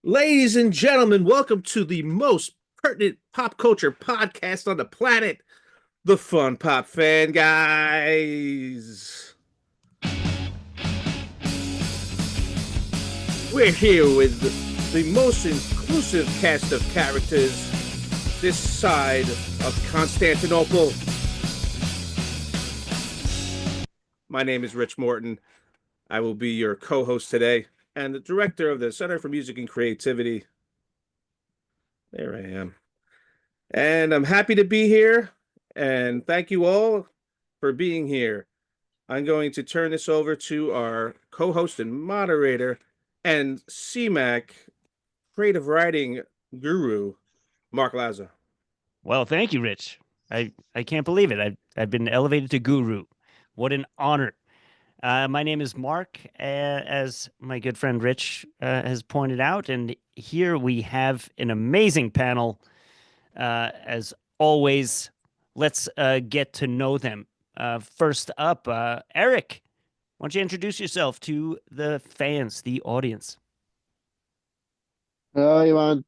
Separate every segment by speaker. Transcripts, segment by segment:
Speaker 1: Ladies and gentlemen, welcome to the most pertinent pop culture podcast on the planet, the Fun Pop Fan Guys. We're here with the most inclusive cast of characters this side of Constantinople. My name is Rich Morton. I will be your co-host today and the director of the Center for Music and Creativity. There I am. And I'm happy to be here. And thank you all for being here. I'm going to turn this over to our co host and moderator and CMAC creative writing guru, Mark Lassow.
Speaker 2: Well, thank you, Rich. I can't believe it. I've been elevated to guru. What an honor. My name is Mark, as my good friend Rich has pointed out, and here we have an amazing panel. As always, let's get to know them. First up, Eric, why don't you introduce yourself to the fans, the audience?
Speaker 3: Hello, everyone.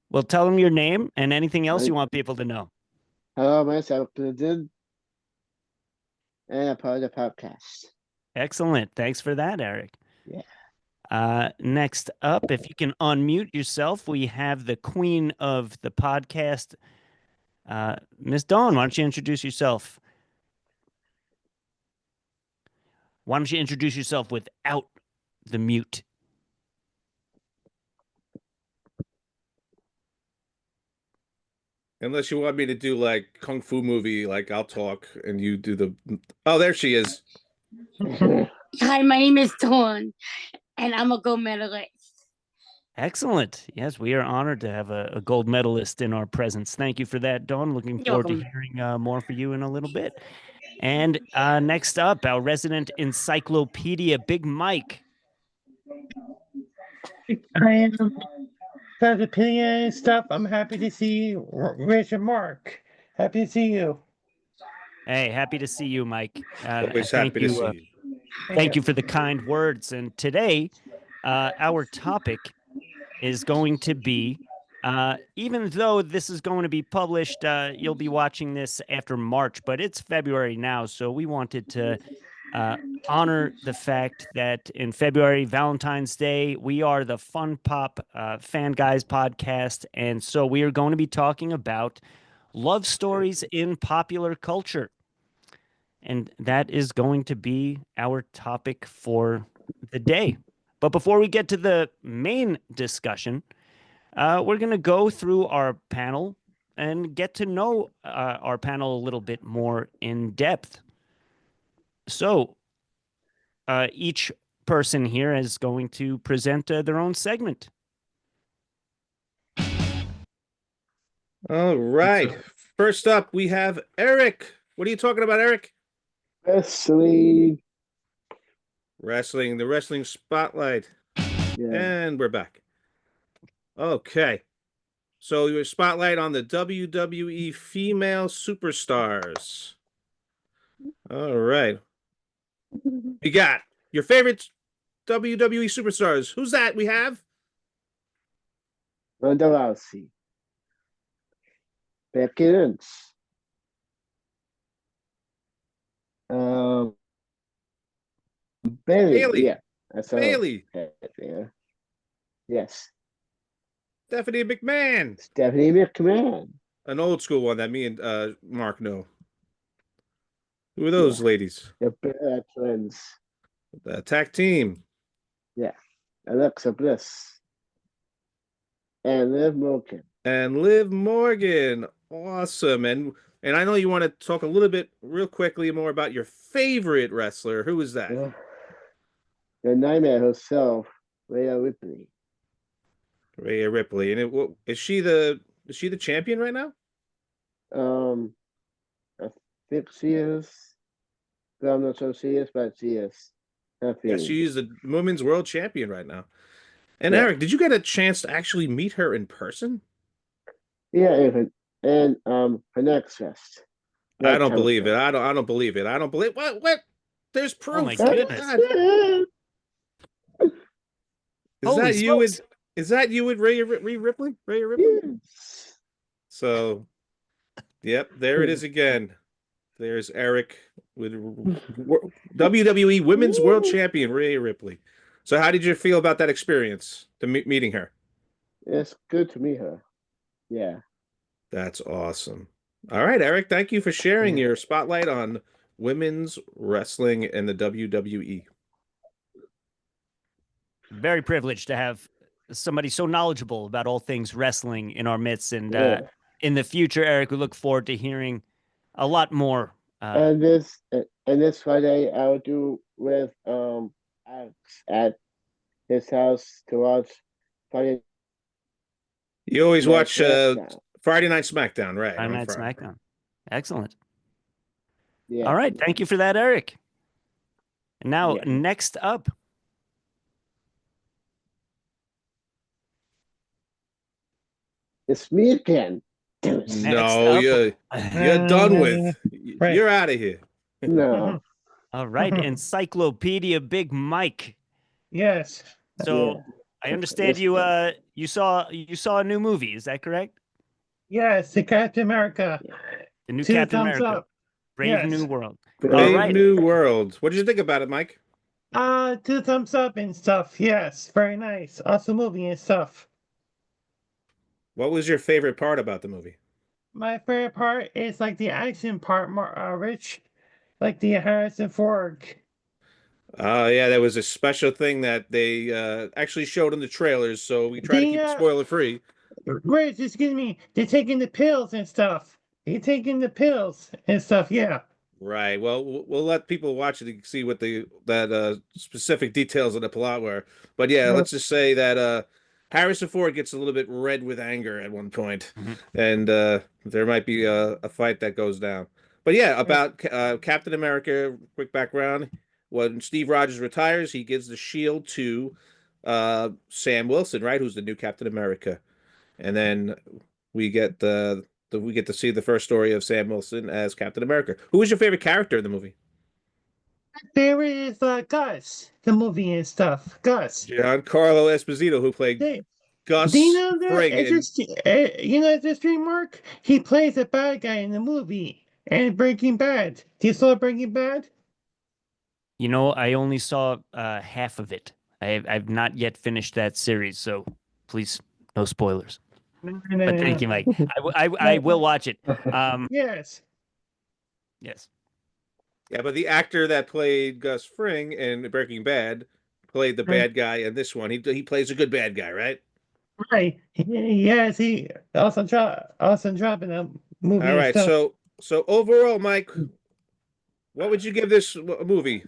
Speaker 2: Well, tell them your name and anything else you want people to know.
Speaker 3: Hello, myself, Clinton, and a part of the podcast.
Speaker 2: Excellent. Thanks for that, Eric.
Speaker 3: Yeah.
Speaker 2: Next up, if you can unmute yourself, we have the queen of the podcast, Miss Dawn. Why don't you introduce yourself? Why don't you introduce yourself without the mute?
Speaker 1: Unless you want me to do like Kung Fu movie, like I'll talk and you do the. Oh, there she is.
Speaker 4: Hi, my name is Dawn, and I'm a gold medalist.
Speaker 2: Excellent. Yes, we are honored to have a gold medalist in our presence. Thank you for that, Dawn. Looking forward to hearing more for you in a little bit. And next up, our resident encyclopedia, Big Mike.
Speaker 5: I am encyclopedia and stuff. I'm happy to see Rich and Mark. Happy to see you.
Speaker 2: Hey, happy to see you, Mike.
Speaker 1: Always happy to see you.
Speaker 2: Thank you for the kind words. And today, our topic is going to be, even though this is going to be published, you'll be watching this after March, but it's February now. So we wanted to honor the fact that in February, Valentine's Day, we are the Fun Pop FanGuys podcast. And so we are going to be talking about love stories in popular culture. And that is going to be our topic for the day. But before we get to the main discussion, we're going to go through our panel and get to know our panel a little bit more in depth. So each person here is going to present their own segment.
Speaker 1: All right. First up, we have Eric. What are you talking about, Eric?
Speaker 3: Wrestling.
Speaker 1: Wrestling, the wrestling spotlight.
Speaker 3: Yeah.
Speaker 1: And we're back. Okay. So your spotlight on the WWE Female Superstars. All right. You got your favorite WWE Superstars. Who's that we have?
Speaker 3: Ronda Rousey. Becky Lynch. Bailey. Yeah. That's
Speaker 1: Bailey.
Speaker 3: Yeah. Yes.
Speaker 1: Stephanie McMahon.
Speaker 3: Stephanie McMahon.
Speaker 1: An old school one that me and Mark know. Who are those ladies?
Speaker 3: The Bella Twins.
Speaker 1: The attack team.
Speaker 3: Yeah. Alexa Bliss. And Liv Morgan.
Speaker 1: And Liv Morgan. Awesome. And I know you want to talk a little bit real quickly more about your favorite wrestler. Who is that?
Speaker 3: Yeah. The Nightmare herself, Rhea Ripley.
Speaker 1: Rhea Ripley. And is she the champion right now?
Speaker 3: I think she is. But I'm not sure she is, but she is.
Speaker 1: Yeah, she's the women's world champion right now. And yeah. Eric, did you get a chance to actually meet her in person?
Speaker 3: Yeah, and her next fest.
Speaker 1: I don't believe it. I don't believe it. I don't believe what? There's proof.
Speaker 2: Oh my goodness.
Speaker 1: Is
Speaker 2: Holy
Speaker 1: that you with
Speaker 2: smokes.
Speaker 1: is that you with Rhea Ripley? Rhea Ripley?
Speaker 3: Yes.
Speaker 1: So, yep, there it is again. There's Eric with WWE Women's World Champion Rhea Ripley. So, how did you feel about that experience to meeting her?
Speaker 3: It's good to meet her. Yeah.
Speaker 1: That's awesome. All right, Eric, thank you for sharing your spotlight on women's wrestling and the WWE.
Speaker 2: Very privileged to have somebody so knowledgeable about all things wrestling in our midst. And
Speaker 3: Yeah.
Speaker 2: in the future, Eric, we look forward to hearing a lot more.
Speaker 3: And this Friday I'll do with Alex at his house to watch Friday
Speaker 1: You always
Speaker 3: Night
Speaker 1: watch
Speaker 3: SmackDown.
Speaker 1: Friday Night SmackDown, right?
Speaker 2: Friday
Speaker 1: On
Speaker 2: Night
Speaker 1: Friday.
Speaker 2: SmackDown. Excellent.
Speaker 3: Yeah.
Speaker 2: All right. Thank you for that, Eric. And now,
Speaker 3: Yeah.
Speaker 2: next up,
Speaker 3: It's me again. Damn it.
Speaker 1: No,
Speaker 2: up.
Speaker 1: you're done with.
Speaker 5: Right.
Speaker 1: You're out of here.
Speaker 3: No.
Speaker 2: All right. Encyclopedia Big Mike.
Speaker 5: Yes.
Speaker 2: So
Speaker 3: Yeah.
Speaker 2: I understand
Speaker 3: Yes.
Speaker 2: you saw a new movie. Is that correct?
Speaker 5: Yes, the Captain America.
Speaker 2: The new
Speaker 5: 2
Speaker 2: Captain
Speaker 5: thumbs
Speaker 2: America.
Speaker 5: up.
Speaker 2: Brave
Speaker 5: Yes.
Speaker 2: New World.
Speaker 1: Brave
Speaker 2: right.
Speaker 1: New World. What did you think about it, Mike?
Speaker 5: 2 thumbs up and stuff. Yes, very nice. Awesome movie and stuff.
Speaker 1: What was your favorite part about the movie?
Speaker 5: My favorite part is like the action part, more Rich, like the Harrison Ford.
Speaker 1: Yeah, there was a special thing that they actually showed in the trailers, so we try to
Speaker 5: The
Speaker 1: keep it spoiler free.
Speaker 5: Rich, excuse me, they're taking the pills and stuff. They're taking the pills and stuff. Yeah.
Speaker 1: Right. Well, we'll let people watch it to see what that specific details of the plot were. But yeah, let's just say that Harrison Ford gets a little bit red with anger at one point,
Speaker 2: Mhm.
Speaker 1: and there might be a fight that goes down. But yeah, about Captain America, quick background. When Steve Rogers retires, he gives the shield to Sam Wilson, right, who's the new Captain America. And then we get we get to see the first story of Sam Wilson as Captain America. Who was your favorite character in the movie?
Speaker 5: Favorite is Gus, the movie and stuff. Gus.
Speaker 1: Giancarlo Esposito, who played
Speaker 5: They,
Speaker 1: Gus
Speaker 5: do you know that?
Speaker 1: Fring in
Speaker 5: It's a stream mark. He plays a bad guy in the movie and Breaking Bad. Do you saw Breaking Bad?
Speaker 2: You know, I only saw half of it. I've not yet finished that series, so please, no spoilers.
Speaker 5: No,
Speaker 2: But thank you, Mike. I will watch it.
Speaker 5: Yes.
Speaker 2: Yes.
Speaker 1: Yeah, but the actor that played Gus Fring in Breaking Bad played the bad guy in this one. He plays a good bad guy, right?
Speaker 5: Right. Yes, he awesome job in the movie
Speaker 1: All
Speaker 5: and
Speaker 1: right.
Speaker 5: stuff.
Speaker 1: So overall, Mike, what would you give this movie?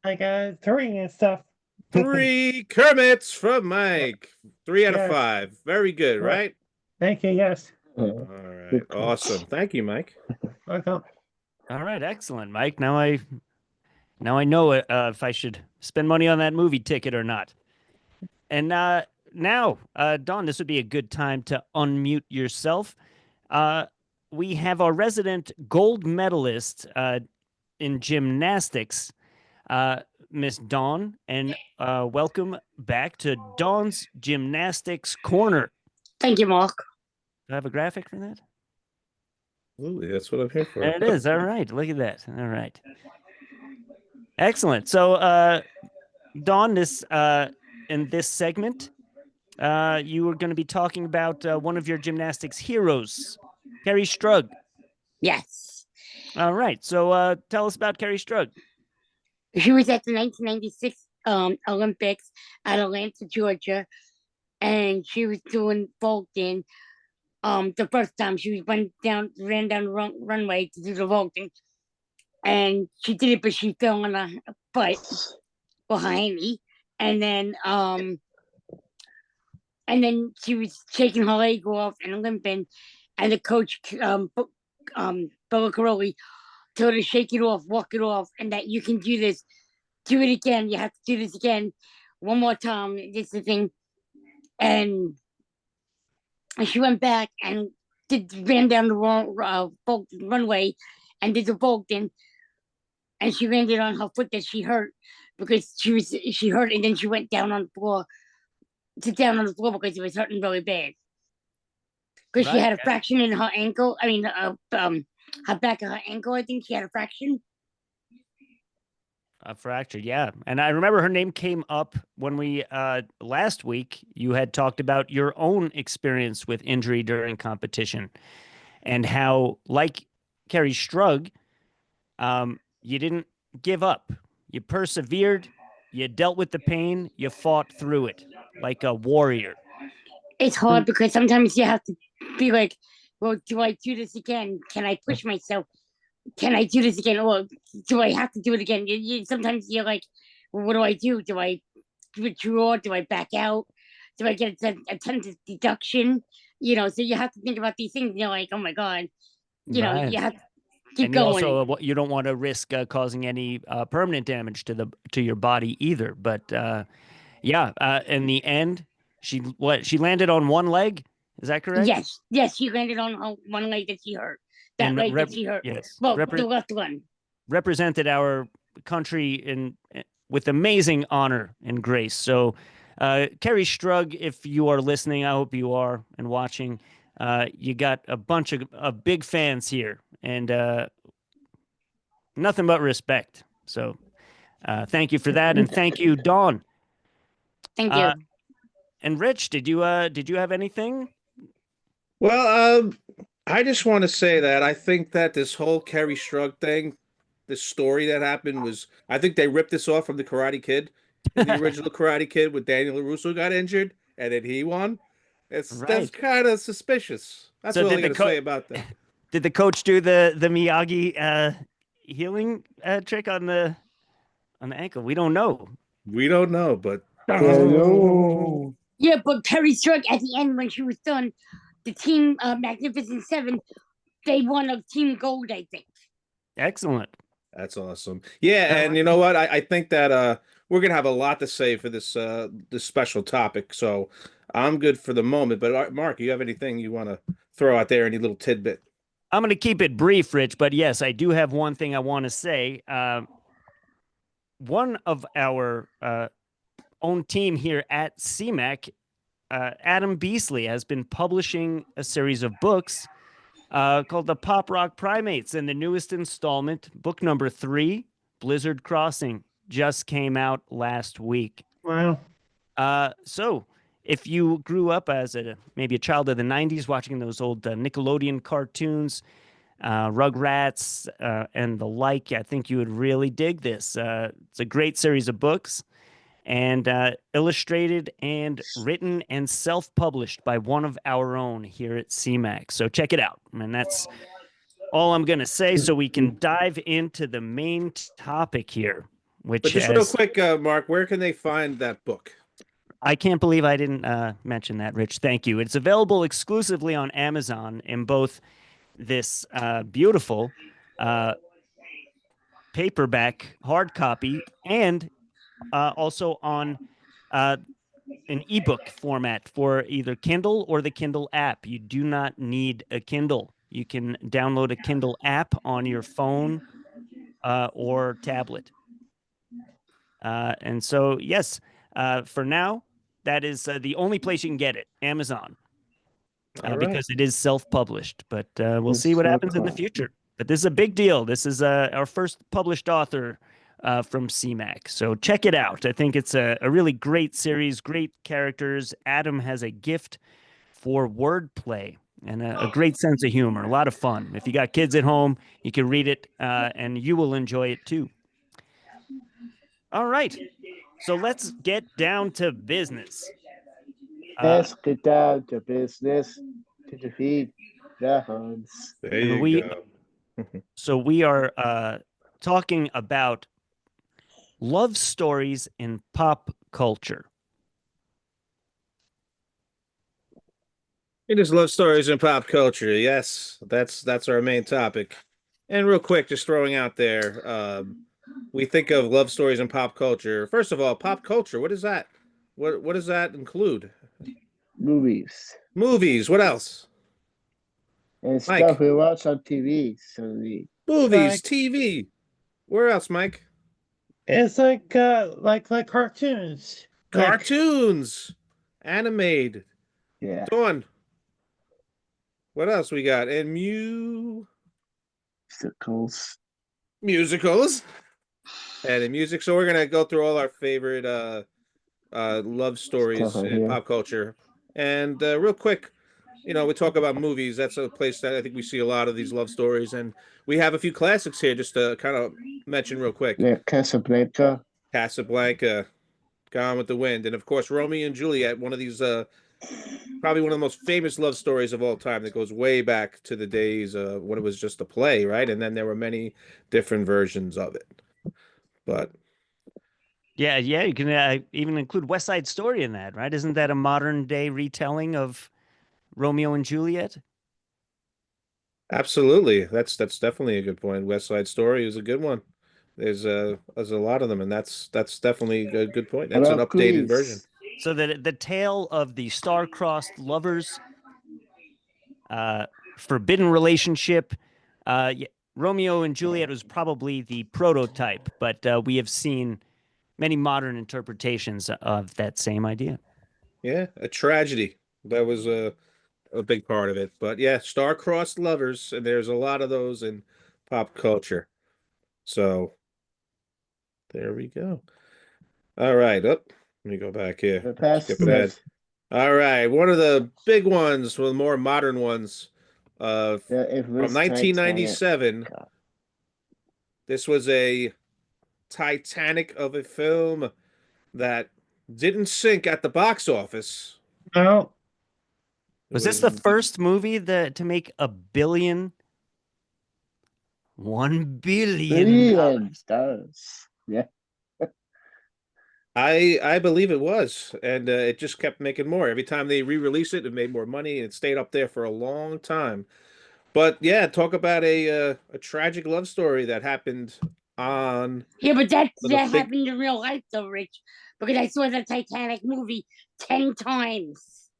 Speaker 5: Like 3 and stuff.
Speaker 1: 3 Kermits from Mike. 3 out of
Speaker 5: Yes.
Speaker 1: 5. Very good,
Speaker 5: Right.
Speaker 1: right?
Speaker 5: Thank you. Yes.
Speaker 1: All right. Awesome. Thank you, Mike.
Speaker 5: Welcome.
Speaker 2: All right, excellent, Mike. Now I know if I should spend money on that movie ticket or not. And now, Dawn, this would be a good time to unmute yourself. We have our resident gold medalist in gymnastics, Miss Dawn, and welcome back to Dawn's Gymnastics Corner.
Speaker 4: Thank you, Mark.
Speaker 2: Do I have a graphic for that?
Speaker 1: Absolutely. That's what I'm here for.
Speaker 2: There it is. All right. Look at that. All right. Excellent. So, Dawn, in this segment, you are going to be talking about one of your gymnastics heroes, Kerri Strug.
Speaker 4: Yes.
Speaker 2: All right. So, tell us about Kerri Strug.
Speaker 4: She was at the 1996 Olympics at Atlanta, Georgia, and she was doing vaulting. The first time she ran down the runway to do the vaulting, and she did it, but she fell on her butt behind me, and then she was shaking her leg off and limping, and the coach Bella Caroli told her to shake it off, walk it off, and that you can do this. Do it again. You have to do this again, one more time. This is the thing, and she went back and ran down the runway and did the vaulting, and she landed on her foot that she hurt because she hurt and then she went down on the floor, sit down on the floor because it was hurting really bad. Because she had a fraction in her ankle. I mean, her back of her ankle. I think she had a fraction.
Speaker 2: A fracture, yeah. And I remember her name came up when we last week you had talked about your own experience with injury during competition and how, like Kerri Strug, you didn't give up. You persevered, you dealt with the pain, you fought through it like a warrior.
Speaker 4: It's hard because sometimes you have to be like, well, do I do this again? Can I push myself? Can I do this again? Or do I have to do it again? Sometimes you're like, well, what do I do? Do I withdraw? Do I back out? Do I get a ton of deduction? So you have to think about these things. And you're like, oh my God. You have to keep going.
Speaker 2: Also, you don't want to risk causing any permanent damage to your body either. But in the end, she landed on one leg. Is that correct?
Speaker 4: Yes, she landed on one leg that she hurt. That leg that she hurt.
Speaker 2: Yes.
Speaker 4: Well, the left one.
Speaker 2: Represented our country with amazing honor and grace. So, Kerri Strug, if you are listening, I hope you are and watching. You got a bunch of big fans here, and nothing but respect. So, thank you for that, and thank you, Dawn.
Speaker 4: Thank you.
Speaker 2: And Rich, did you have anything?
Speaker 1: Well, I just want to say that I think that this whole Kerri Strug thing, this story that happened I think they ripped this off from the Karate Kid. In the original Karate Kid with Daniel LaRusso got injured and then he won. That's kind of suspicious. That's all I got to say about that.
Speaker 2: Did the coach do the Miyagi healing trick on the ankle? We don't know.
Speaker 1: We don't know, but
Speaker 4: yeah, but Kerri Strug at the end when she was done, the team Magnificent Seven, they won a team gold, I think.
Speaker 2: Excellent.
Speaker 1: That's awesome. Yeah, and you know what? I think that we're gonna have a lot to say for this special topic. So I'm good for the moment. But Mark, you have anything you want to throw out there? Any little tidbit?
Speaker 2: I'm going to keep it brief, Rich. But yes, I do have one thing I want to say. One of our own team here at CMAC, Adam Beasley, has been publishing a series of books called The Pop Rock Primates, and the newest installment, book number 3, Blizzard Crossing, just came out last week.
Speaker 5: Wow.
Speaker 2: So if you grew up as maybe a child of the 90s watching those old Nickelodeon cartoons, Rugrats, and the like, I think you would really dig this. It's a great series of books, and illustrated and written and self-published by one of our own here at CMAC. So check it out. And that's all I'm going to say, so we can dive into the main topic here, which
Speaker 1: But just real quick, Mark, where can they find that book?
Speaker 2: I can't believe I didn't mention that, Rich. Thank you. It's available exclusively on Amazon in both this beautiful paperback hard copy and also on an ebook format for either Kindle or the Kindle app. You do not need a Kindle. You can download a Kindle app on your phone or tablet. And so, yes, for now, that is the only place you can get it, Amazon, because it is self-published. But we'll see what happens in the future. But this is a big deal. This is our first published author from CMAC. So check it out. I think it's a really great series, great characters. Adam has a gift for wordplay and a great sense of humor, a lot of fun. If you got kids at home, you can read it and you will enjoy it too. All right. So let's get down to business.
Speaker 3: Let's get down to business to defeat the Huns.
Speaker 1: There you go.
Speaker 2: So we are talking about love stories in pop culture.
Speaker 1: It is love stories in pop culture. Yes, that's our main topic. And real quick, just throwing out there, we think of love stories in pop culture. First of all, pop culture. What is that? What does that include?
Speaker 3: Movies.
Speaker 1: Movies. What else?
Speaker 3: And
Speaker 1: Mike.
Speaker 3: stuff we watch on TV. So
Speaker 1: Movies, TV. Where else, Mike?
Speaker 5: It's like cartoons. Like
Speaker 1: Cartoons, animated.
Speaker 3: Yeah.
Speaker 1: Dawn, what else we got? And
Speaker 3: Musicals.
Speaker 1: musicals. And in music, so we're gonna go through all our favorite love stories
Speaker 3: Stuff right
Speaker 1: in
Speaker 3: here.
Speaker 1: pop culture. And real quick, we talk about movies. That's a place that I think we see a lot of these love stories, and we have a few classics here just to kind of mention real quick.
Speaker 3: Yeah, Casablanca.
Speaker 1: Casablanca, Gone with the Wind, and of course Romeo and Juliet, one of these probably one of the most famous love stories of all time that goes way back to the days when it was just a play, right? And then there were many different versions of it. But
Speaker 2: Yeah, you can even include West Side Story in that, right? Isn't that a modern day retelling of Romeo and Juliet?
Speaker 1: absolutely, that's definitely a good point. West Side Story is a good one. There's a lot of them, and that's definitely a good point.
Speaker 3: How
Speaker 1: That's an
Speaker 3: about
Speaker 1: updated version.
Speaker 3: Grease?
Speaker 2: So the tale of the star-crossed lovers, forbidden relationship. Romeo and Juliet was probably the prototype, but we have seen many modern interpretations of that same idea.
Speaker 1: Yeah, a tragedy. That was a big part of it. But yeah, star-crossed lovers, and there's a lot of those in pop culture. So there we go. All right, up. Let me go back here.
Speaker 3: Pat
Speaker 1: Skip ahead.
Speaker 3: Smith.
Speaker 1: All right, one of the big ones, one of the more modern ones,
Speaker 3: The infamous
Speaker 1: from 1997.
Speaker 3: Titanic.
Speaker 1: This was a Titanic of a film that didn't sink at the box office.
Speaker 5: no,
Speaker 1: It
Speaker 2: Was this the first movie to make $1 billion
Speaker 3: $1 billion. Yeah.
Speaker 1: I believe it was, and it just kept making more. Every time they re-released it, it made more money, and it stayed up there for a long time. But yeah, talk about a tragic love story that happened on
Speaker 4: Yeah, but
Speaker 1: the
Speaker 4: that
Speaker 1: big.
Speaker 4: happened in real life, though, Rich. Because I saw the Titanic movie 10 times.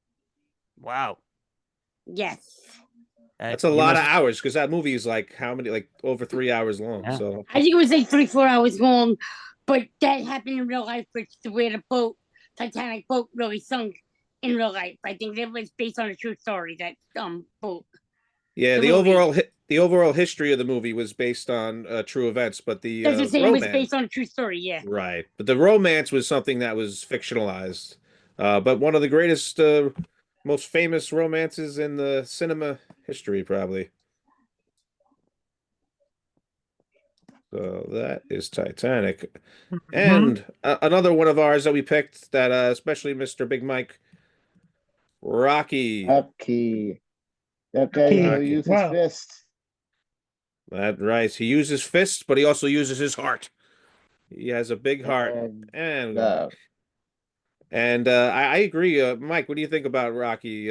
Speaker 2: Wow.
Speaker 4: Yes.
Speaker 1: That's a lot of hours because that movie is like how many? Like over 3 hours long.
Speaker 2: Yeah.
Speaker 1: So
Speaker 4: I think it was like 3-4 hours long, but that happened in real life, Rich, where the Titanic boat really sunk in real life. I think that was based on a true story, that boat.
Speaker 1: yeah,
Speaker 4: The
Speaker 1: the
Speaker 4: movie.
Speaker 1: overall history of the movie was based on true events, but the
Speaker 4: That's the same, it was
Speaker 1: romance,
Speaker 4: based on a true story, yeah.
Speaker 1: right? But the romance was something that was fictionalized. But one of the greatest, most famous romances in the cinema history, probably. So that is Titanic. And another one of ours that we picked that especially Mr. Big Mike, Rocky.
Speaker 3: Upkey. That guy
Speaker 5: Rocky.
Speaker 3: who used his
Speaker 5: Wow.
Speaker 3: fist.
Speaker 1: That right. He uses fists, but he also uses his heart. He has a big heart.
Speaker 3: And
Speaker 1: And
Speaker 3: love.
Speaker 1: and I agree. Mike, what do you think about Rocky?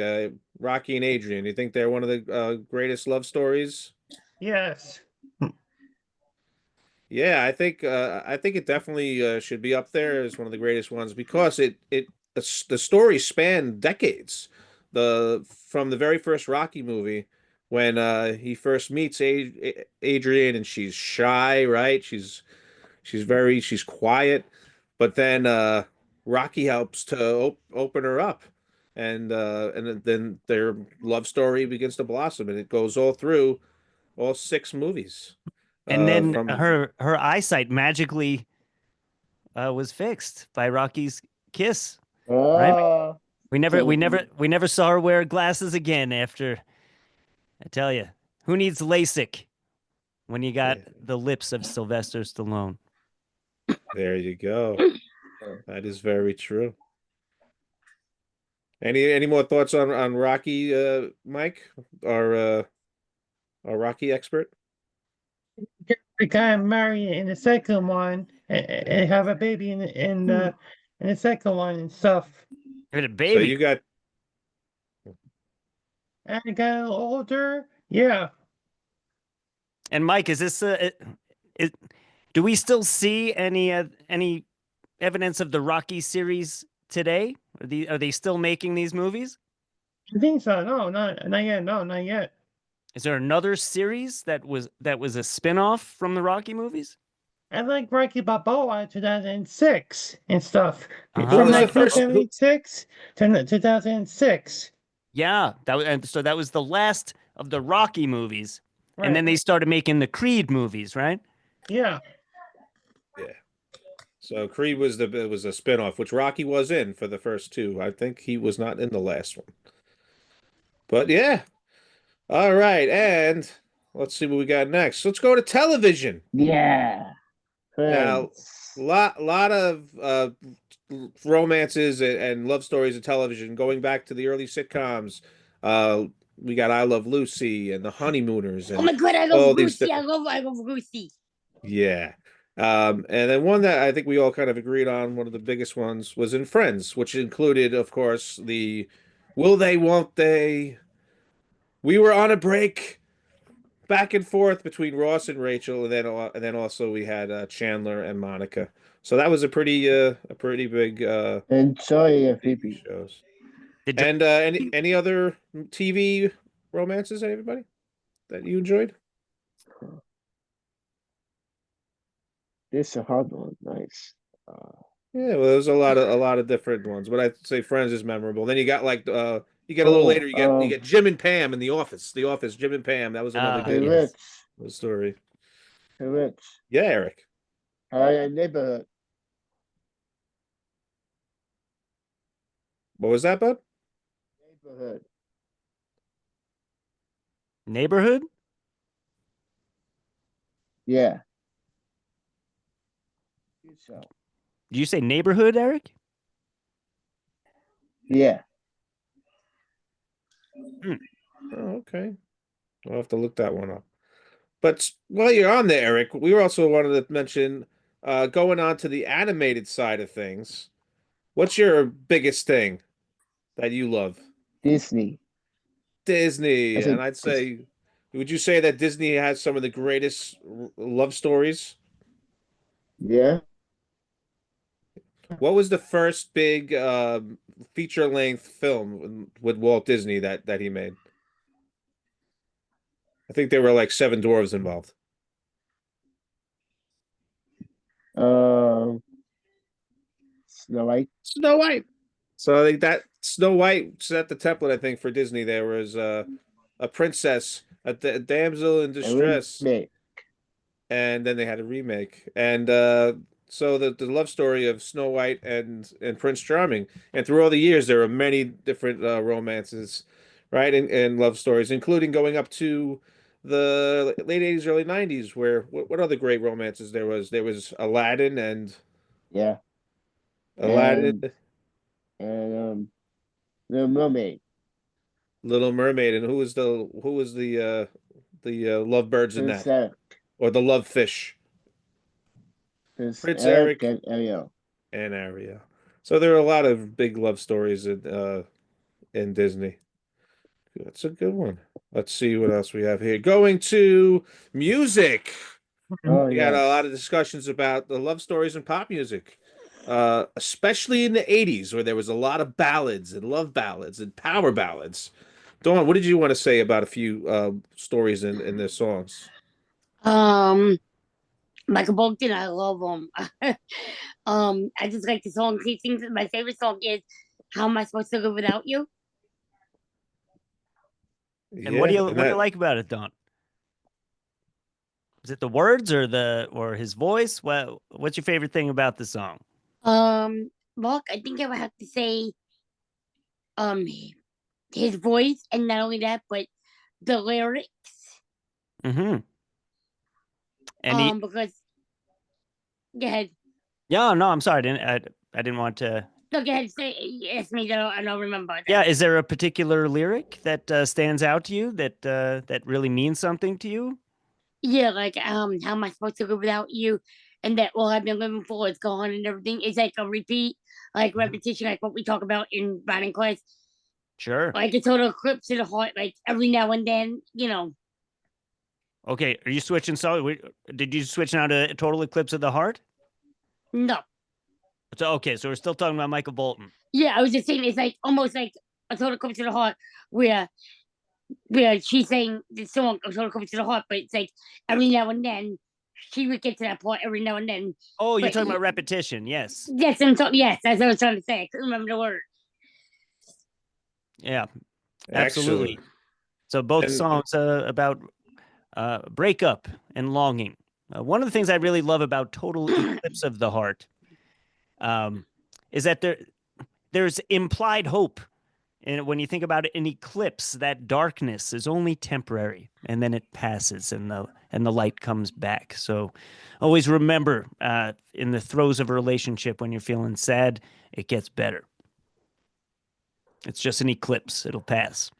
Speaker 1: Rocky and Adrian. Do you think they're one of the greatest love stories?
Speaker 5: Yes.
Speaker 1: Yeah, I think it definitely should be up there as one of the greatest ones because the story spanned decades. The From the very first Rocky movie when he first meets Adrian and she's shy, right? She's quiet, but then Rocky helps to open her up, and then their love story begins to blossom, and it goes all through all 6 movies.
Speaker 2: And then
Speaker 1: From
Speaker 2: her eyesight magically was fixed by Rocky's kiss. Right?
Speaker 3: Oh,
Speaker 2: We never saw her wear glasses again after. I tell you, who needs LASIK when you got the lips of Sylvester Stallone?
Speaker 1: There you go. That is very true. Any more thoughts on Rocky, Mike, our Rocky expert?
Speaker 5: The guy married in the second one and have a baby in the second one and stuff.
Speaker 2: Had a
Speaker 1: So
Speaker 2: baby.
Speaker 1: you got
Speaker 5: And he got a little older. Yeah.
Speaker 2: And Mike, is this do we still see any evidence of the Rocky series today? Are they still making these movies?
Speaker 5: I think so. No, not yet. No, not yet.
Speaker 2: Is there another series that was a spin-off from the Rocky movies?
Speaker 5: I like Rocky Balboa 2006 and stuff.
Speaker 2: Uh-huh.
Speaker 1: Who
Speaker 5: From
Speaker 1: was the first?
Speaker 5: 1976 to 2006.
Speaker 2: Yeah, so that was the last of the Rocky movies, and then
Speaker 5: Right.
Speaker 2: they started making the Creed movies, right?
Speaker 5: Yeah.
Speaker 1: Yeah. So Creed was it was a spinoff, which Rocky was in for the first two. I think he was not in the last one. But yeah. All right, and let's see what we got next. Let's go to television.
Speaker 3: Yeah.
Speaker 1: Now,
Speaker 3: Friends.
Speaker 1: lot of romances and love stories of television going back to the early sitcoms. We got I Love Lucy and The Honeymooners
Speaker 4: Oh my
Speaker 1: and
Speaker 4: god, I
Speaker 1: all
Speaker 4: love
Speaker 1: these
Speaker 4: Lucy.
Speaker 1: different.
Speaker 4: I love Lucy.
Speaker 1: Yeah. And then one that I think we all kind of agreed on, one of the biggest ones, was in Friends, which included, of course, the will they, won't they? We were on a break, back and forth between Ross and Rachel, and then also we had Chandler and Monica. So that was a pretty big
Speaker 3: And Joey and
Speaker 1: TV
Speaker 3: Phoebe.
Speaker 1: shows.
Speaker 2: Did
Speaker 1: And any other TV romances, anybody that you enjoyed?
Speaker 3: This is a hard one. Nice.
Speaker 1: Yeah, well, there's a lot of different ones, but I'd say Friends is memorable. Then you got like you get a little later, you get Jim and Pam in The Office. The Office, Jim and Pam. That was another
Speaker 3: Hey,
Speaker 1: good
Speaker 3: Rich.
Speaker 1: story.
Speaker 3: Hey, Rich.
Speaker 1: Yeah, Eric.
Speaker 3: Neighborhood.
Speaker 1: What was that, bud?
Speaker 3: Neighborhood.
Speaker 2: Neighborhood?
Speaker 3: Yeah. Good show.
Speaker 2: Did you say Neighborhood, Eric?
Speaker 3: Yeah.
Speaker 1: Oh, okay. I'll have to look that one up. But while you're on there, Eric, we also wanted to mention going on to the animated side of things. What's your biggest thing that you love?
Speaker 3: Disney.
Speaker 1: Disney,
Speaker 3: I said
Speaker 1: and I'd say, would you say that Disney has some of the greatest love stories?
Speaker 3: Yeah.
Speaker 1: What was the first big feature-length film with Walt Disney that he made? I think there were like seven dwarves involved.
Speaker 3: Snow White.
Speaker 1: Snow White. So I think that Snow White set the template, I think, for Disney. There was a princess, a damsel in distress,
Speaker 3: Remake.
Speaker 1: and then they had a remake. And so the love story of Snow White and Prince Charming. And through all the years, there were many different romances, right? And love stories, including going up to the late 80s, early 90s, where what other great romances there was? There was Aladdin and
Speaker 3: Yeah.
Speaker 1: Aladdin,
Speaker 3: And The Mermaid.
Speaker 1: Little Mermaid, and who was the lovebirds in
Speaker 3: Prince
Speaker 1: that,
Speaker 3: Eric.
Speaker 1: or the love fish? Prince
Speaker 3: Eric
Speaker 1: Eric
Speaker 3: and Ariel.
Speaker 1: and Ariel. So there are a lot of big love stories in Disney. That's a good one. Let's see what else we have here. Going to music.
Speaker 3: Oh,
Speaker 1: We had a lot of discussions about the love stories in pop music, especially in the 80s, where there was a lot of ballads and love ballads and power ballads. Dawn, what did you want to say about a few stories in their songs?
Speaker 4: Michael Bolton, I love him. I just like the song he sings. My favorite song is "How Am I Supposed to Live Without You."
Speaker 2: And what do you like about it, Don? Is it the words or his voice? What's your favorite thing about the song?
Speaker 4: Mark, I think I would have to say, his voice, and not only that, but the lyrics.
Speaker 2: Mm-hmm. And
Speaker 4: because go ahead.
Speaker 2: Yeah, no, I'm sorry. I didn't want to.
Speaker 4: No, go ahead. Say, ask me, and I'll remember. That.
Speaker 2: Yeah, is there a particular lyric that stands out to you that really means something to you?
Speaker 4: Yeah, like how am I supposed to live without you? And that all I've been living for is gone and everything. It's like a repeat, like repetition, like what we talk about in writing class.
Speaker 2: Sure.
Speaker 4: Like a total eclipse of the heart, like every now and then,
Speaker 2: Okay, are you switching? So, did you switch now to Total Eclipse of the Heart?
Speaker 4: No.
Speaker 2: So okay, so we're still talking about Michael Bolton.
Speaker 4: Yeah, I was just saying it's like almost like a total eclipse of the heart, where she's saying the song a total eclipse of the heart, but it's like every now and then she would get to that part every now and then.
Speaker 2: Oh, you're
Speaker 4: But
Speaker 2: talking about repetition. Yes.
Speaker 4: Yes, I'm talking. Yes, that's what I was trying to say. I couldn't remember the word.
Speaker 2: Yeah, absolutely.
Speaker 1: Excellent.
Speaker 2: So both
Speaker 1: And-
Speaker 2: songs about breakup and longing. One of the things I really love about Total Eclipse of the Heart is that there's implied hope. And when you think about it, an eclipse, that darkness is only temporary, and then it passes, and the light comes back. So, always remember, in the throes of a relationship, when you're feeling sad, it gets better. It's just an eclipse; it'll pass.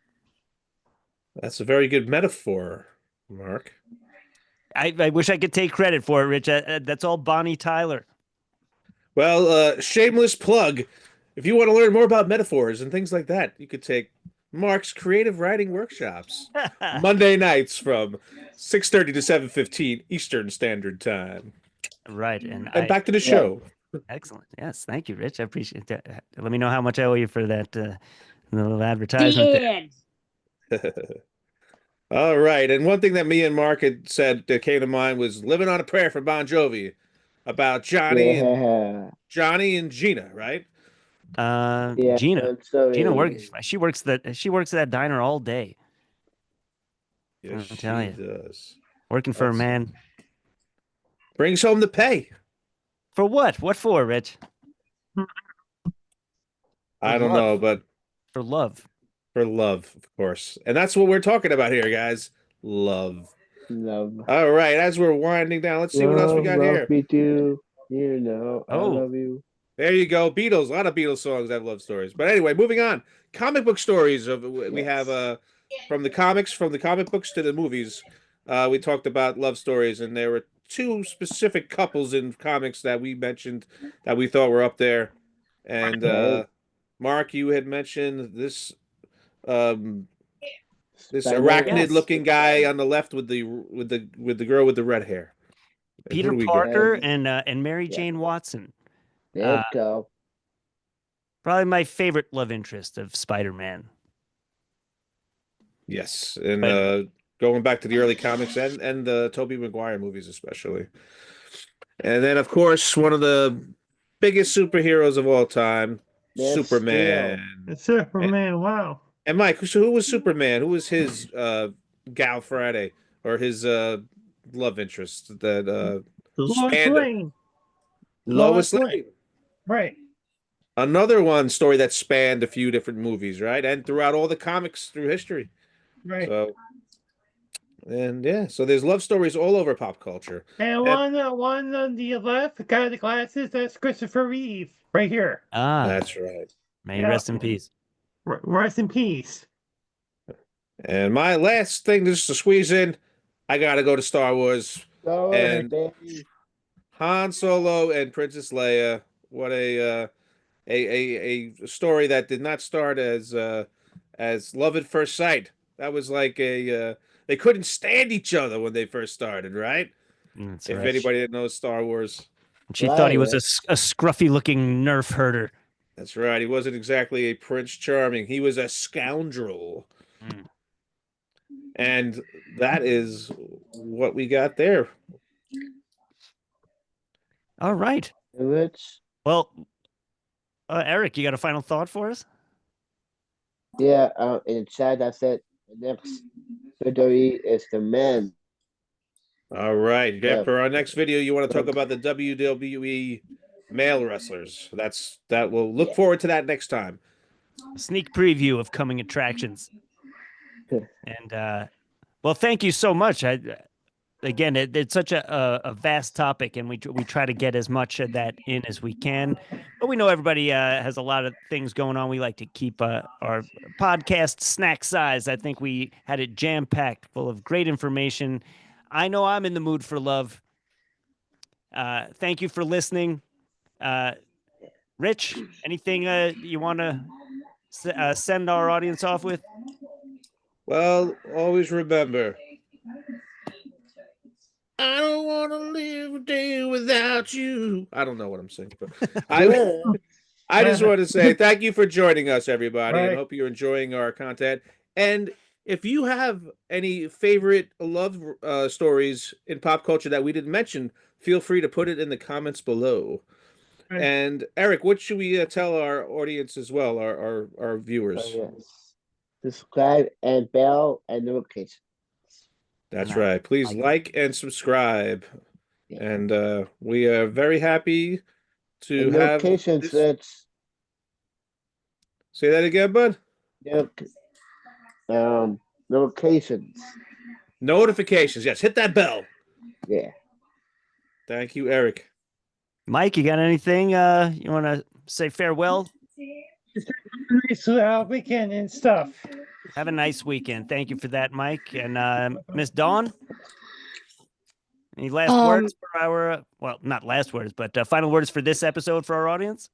Speaker 1: That's a very good metaphor, Mark.
Speaker 2: I wish I could take credit for it, Rich. That's all Bonnie Tyler.
Speaker 1: Well, shameless plug. If you want to learn more about metaphors and things like that, you could take Mark's creative writing workshops Monday nights from 6:30 to 7:15 Eastern Standard Time.
Speaker 2: Right,
Speaker 1: And back to the show.
Speaker 2: Excellent. Yes, thank you, Rich. I appreciate that. Let me know how much I owe you for that little advertisement.
Speaker 4: The end.
Speaker 1: All right. And one thing that me and Mark had said that came to mind was "Living on a Prayer" for Bon Jovi about Johnny and Gina, right?
Speaker 3: Yeah,
Speaker 2: Gina.
Speaker 3: so
Speaker 2: Gina works. She works at that diner all day.
Speaker 1: Yes,
Speaker 2: I'll tell
Speaker 1: she
Speaker 2: you.
Speaker 1: does.
Speaker 2: Working for a man.
Speaker 1: Brings home the pay.
Speaker 2: For what? What for, Rich?
Speaker 1: I don't know, but
Speaker 2: for love.
Speaker 1: For love, of course. And that's what we're talking about here, guys. Love.
Speaker 3: Love.
Speaker 1: All right, as we're winding down, let's see what else we got here.
Speaker 3: Love me too. You know, I love you.
Speaker 1: There you go. Beatles. A lot of Beatles songs have love stories. But anyway, moving on. Comic book stories. We have from the comic books to the movies. We talked about love stories, and there were two specific couples in comics that we mentioned that we thought were up there. And Mark, you had mentioned this arachnid-looking guy on the left with the girl with the red hair.
Speaker 2: Peter Parker and Mary Jane Watson.
Speaker 3: There you go.
Speaker 2: Probably my favorite love interest of Spider-Man.
Speaker 1: Yes, and going back to the early comics and the Tobey Maguire movies especially. And then, of course, one of the biggest superheroes of all time, Superman.
Speaker 5: Superman, wow.
Speaker 1: And Mike, so who was Superman? Who was his gal Friday or his love interest that Lois Lane.
Speaker 5: Right.
Speaker 1: Another story that spanned a few different movies, right? And throughout all the comics through history.
Speaker 5: Right.
Speaker 1: So so there's love stories all over pop culture.
Speaker 5: And one on the left, the guy with the glasses, that's Christopher Reeve, right here.
Speaker 1: That's right.
Speaker 2: May rest in peace.
Speaker 5: Rest in peace.
Speaker 1: And my last thing just to squeeze in, I gotta go to Star Wars. And
Speaker 3: baby.
Speaker 1: Han Solo and Princess Leia. What a story that did not start as love at first sight. That was like they couldn't stand each other when they first started, right?
Speaker 2: That's
Speaker 1: if
Speaker 2: right.
Speaker 1: anybody that knows Star Wars.
Speaker 2: She thought he was a scruffy-looking nerf herder.
Speaker 1: That's right. He wasn't exactly a Prince Charming. He was a scoundrel. And that is what we got there.
Speaker 2: All right.
Speaker 3: Rich.
Speaker 2: Well, Eric, you got a final thought for us?
Speaker 3: Yeah, in the chat I said the next WWE is the men.
Speaker 1: All right. Yeah, for our next video, you want to talk about the WWE male wrestlers. We'll look forward to that next time.
Speaker 2: A sneak preview of coming attractions. And well, thank you so much. Again, it's such a vast topic, and we try to get as much of that in as we can. But we know everybody has a lot of things going on. We like to keep our podcast snack size. I think we had it jam-packed full of great information. I know I'm in the mood for love. Thank you for listening. Rich, anything you want to send our audience off with?
Speaker 1: Well, always remember, I don't want to live a day without you. I don't know what I'm saying, but I just want to say thank you for joining us, everybody, and hope you're enjoying our content. And if you have any favorite love stories in pop culture that we didn't mention, feel free to put it in the comments below.
Speaker 5: Right.
Speaker 1: And Eric, what should we tell our audience as well, our viewers?
Speaker 3: Yes. Subscribe and bell and notification.
Speaker 1: That's
Speaker 2: And,
Speaker 1: right. Please like and subscribe.
Speaker 3: Yeah.
Speaker 1: And we are very happy to
Speaker 3: And
Speaker 1: have
Speaker 3: notifications,
Speaker 1: this.
Speaker 3: Rich.
Speaker 1: Say that again, bud.
Speaker 3: Notifications.
Speaker 1: Notifications. Yes, hit that bell.
Speaker 3: Yeah.
Speaker 1: Thank you, Eric.
Speaker 2: Mike, you got anything you want to say farewell?
Speaker 5: Nice weekend and stuff.
Speaker 2: Have a nice weekend. Thank you for that, Mike. And Miss Dawn, any last words for our, well, not last words, but final words for this episode for our audience?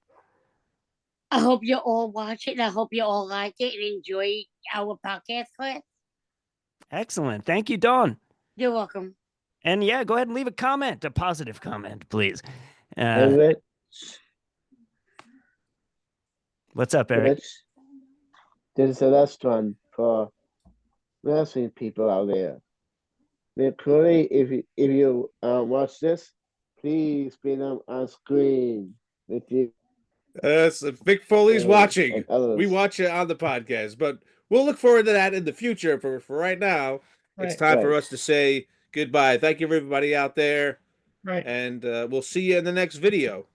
Speaker 4: I hope you all watch it, and I hope you all like it and enjoy our podcast class.
Speaker 2: Excellent. Thank you, Dawn.
Speaker 4: You're welcome.
Speaker 2: And yeah, go ahead and leave a comment, a positive comment, please.
Speaker 3: And Rich,
Speaker 2: What's up, Eric?
Speaker 3: Rich, there's a restaurant for wrestling people out there. Kerri, if you watch this, please bring them on screen with you.
Speaker 1: Vic Foley's watching.
Speaker 3: and
Speaker 1: We watch it on the podcast, but we'll look forward to that in the future. For right now, it's time for us to say goodbye. Thank you, everybody out there.
Speaker 5: Right.
Speaker 1: And we'll see you in the next video.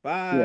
Speaker 1: Bye.
Speaker 3: Yeah.